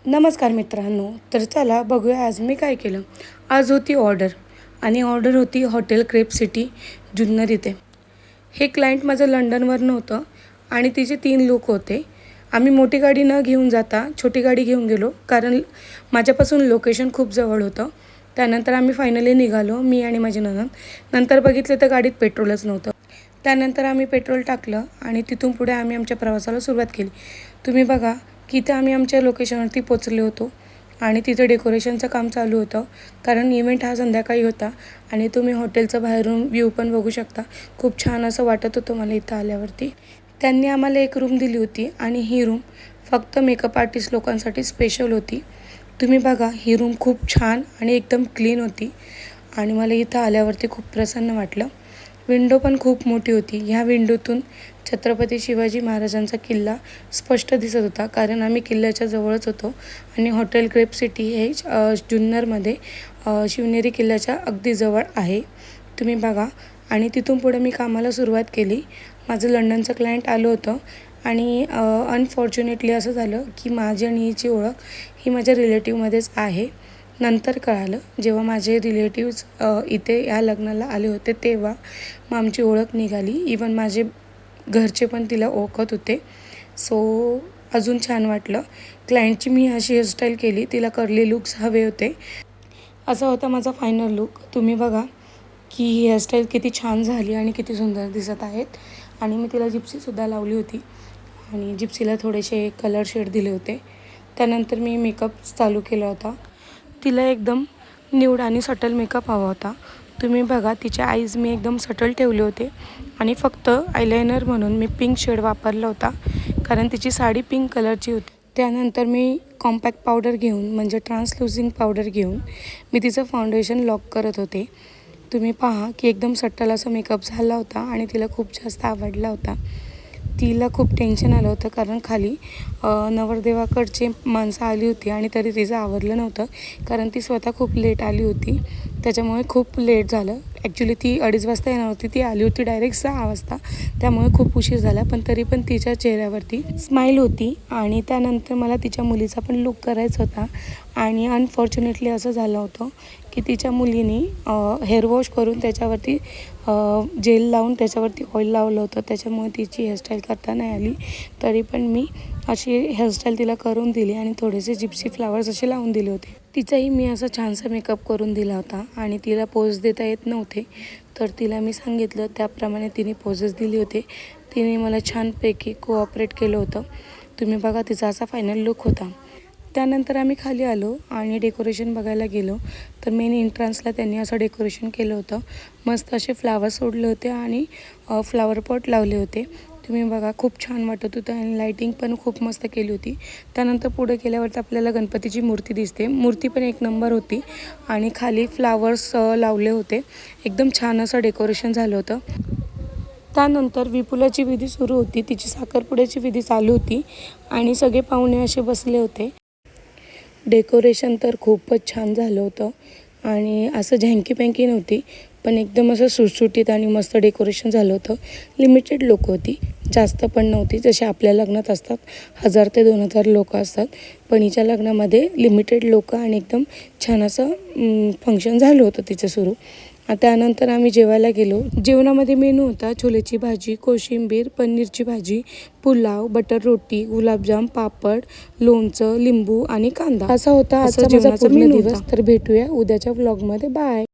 नमस्कार मित्रांनो, तर चला बघूया आज मी काय केलं. आज होती ऑर्डर आणि ऑर्डर होती हॉटेल क्रेप सिटी जुन्नर इथे. हे क्लायंट माझं लंडनवरनं होतं आणि तिचे 3 लोक होते. आम्ही मोठी गाडी न घेऊन जाता छोटी गाडी घेऊन गेलो, कारण माझ्यापासून लोकेशन खूप जवळ होतं. त्यानंतर आम्ही फायनली निघालो, मी आणि माझी नणंद. नंतर बघितलं तर गाडीत पेट्रोलच नव्हतं. त्यानंतर आम्ही पेट्रोल टाकलं आणि तिथून पुढे आम्ही आमच्या प्रवासाला सुरुवात केली. तुम्ही बघा की इथं आम्ही आमच्या लोकेशनवरती पोचले होतो आणि तिथं डेकोरेशनचं काम चालू होतं, कारण इव्हेंट हा संध्याकाळी होता. आणि तुम्ही हॉटेलचं बाहेरून व्ह्यू पण बघू शकता. खूप छान असं वाटत होतं मला इथं आल्यावरती. त्यांनी आम्हाला एक रूम दिली होती आणि ही रूम फक्त मेकअप आर्टिस्ट लोकांसाठी स्पेशल होती. तुम्ही बघा, ही रूम खूप छान आणि एकदम क्लीन होती आणि मला इथं आल्यावरती खूप प्रसन्न वाटलं. विंडो पण खूप मोठी होती. ह्या विंडोतून छत्रपती शिवाजी महाराजांचा किल्ला स्पष्ट दिसत होता, कारण आम्ही किल्ल्याच्या जवळच होतो आणि हॉटेल क्रेप सिटी हे जुन्नरमध्ये शिवनेरी किल्ल्याच्या अगदी जवळ आहे. तुम्ही बघा. आणि तिथून पुढे मी कामाला सुरुवात केली. माझं लंडनचं क्लायंट आलं होतं आणि अनफॉर्च्युनेटली असं झालं की माझी आणि हिची ओळख ही माझ्या रिलेटिव्हमध्येच आहे. नंतर कळालं, जेव्हा माझे रिलेटिव्ज इथे या लग्नाला आले होते तेव्हा मग आमची ओळख निघाली. इवन माझे घरचे पण तिला ओळखत होते. सो अजून छान वाटलं. क्लायंटची मी अशी हेअरस्टाईल केली, तिला कर्ली लुक्स हवे होते. असा होता माझा फायनल लुक. तुम्ही बघा की ही हेअरस्टाईल किती छान झाली आणि किती सुंदर दिसत आहेत. आणि मी तिला जिप्सीसुद्धा लावली होती आणि जिप्सीला थोडेसे कलर शेड दिले होते. त्यानंतर मी मेकअप चालू केला होता. तिला एकदम न्यूड आणि सटल मेकअप हवा होता. तुम्ही बघा, तिचे आईज मी एकदम सटल ठेवले होते आणि फक्त आयलायनर म्हणून मी पिंक शेड वापरला होता, कारण तिची साडी पिंक कलरची होती. त्यानंतर मी कॉम्पॅक्ट पावडर घेऊन, म्हणजे ट्रान्सलुसिंग पावडर घेऊन मी तिचं फाउंडेशन लॉक करत होते. तुम्ही पहा की एकदम सटल असा मेकअप झाला होता आणि तिला खूप जास्त आवडला होता. तिला खूप टेन्शन आलं होतं, कारण खाली नवरदेवाकडची माणसं आली होती आणि तरी तिचं आवरलं नव्हतं, कारण ती स्वतः खूप लेट आली होती. त्याच्यामुळे खूप लेट झालं. ॲक्च्युली ती 2:30 वाजता येणार होती, ती आली होती डायरेक्ट 6 वाजता. त्यामुळे खूप उशीर झाला, पण तरी पण तिच्या चेहऱ्यावरती स्माईल होती. आणि त्यानंतर मला तिच्या मुलीचा पण लूक करायचा होता आणि अनफॉर्च्युनेटली असं झालं होतं की तिच्या मुलीने हेअर वॉश करून त्याच्यावरती जेल लावून त्याच्यावरती ऑइल लावलं होतं. त्याच्यामुळे तिची हेअरस्टाईल करता नाही आली. तरी पण मी अशी हेअरस्टाईल तिला करून दिली आणि थोडेसे जिप्सी फ्लावर्स असे लावून दिले होते. तिचाही मी असा छानसा मेकअप करून दिला होता आणि तिला पोज देता येत नव्हते, तर तिला मी सांगितलं त्याप्रमाणे तिने पोजेस दिले होते. तिने मला छानपैकी कोऑपरेट केलं होतं. तुम्ही बघा, तिचा असा फायनल लुक होता. त्यानंतर आम्ही खाली आलो आणि डेकोरेशन बघायला गेलो, तर मेन एंट्रन्सला त्यांनी असं डेकोरेशन केलं होतं. मस्त असे फ्लावर्स सोडले होते आणि फ्लावर पॉट लावले होते. तुम्ही बघा, खूप छान वाटत होतं आणि लाईटिंग पण खूप मस्त केली होती. त्यानंतर पुढे गेल्यावरती आपल्याला गणपतीची मूर्ती दिसते. मूर्ती पण एक नंबर होती आणि खाली फ्लावर्स लावले होते. एकदम छान असं डेकोरेशन झालं होतं. त्यानंतर विपुलाची विधी सुरू होती. तिची साखरपुड्याची विधी चालू होती आणि सगळे पाहुणे असे बसले होते. डेकोरेशन तर खूपच छान झालं होतं आणि असं झँकी-पँकी नव्हती, पण एकदम असं सुटसुटीत आणि मस्त डेकोरेशन झालं होतं. लिमिटेड लोकं होती, जास्त पण नव्हती. जसे आपल्या लग्नात असतात 1000 ते 2000 लोकं असतात, पण हिच्या लग्नामध्ये लिमिटेड लोकं आणि एकदम छान असं फंक्शन झालं होतं तिचं सुरू. त्यानंतर आम्ही जेवायला गेलो. जेवणामध्ये मेनू होता छोलेची भाजी, कोशिंबीर, पनीरची भाजी, पुलाव, बटर रोटी, गुलाबजाम, पापड, लोणचं, लिंबू आणि कांदा. असा होता आजचा माझा पूर्ण दिवस. तर भेटूया उद्याच्या व्लॉगमध्ये. बाय.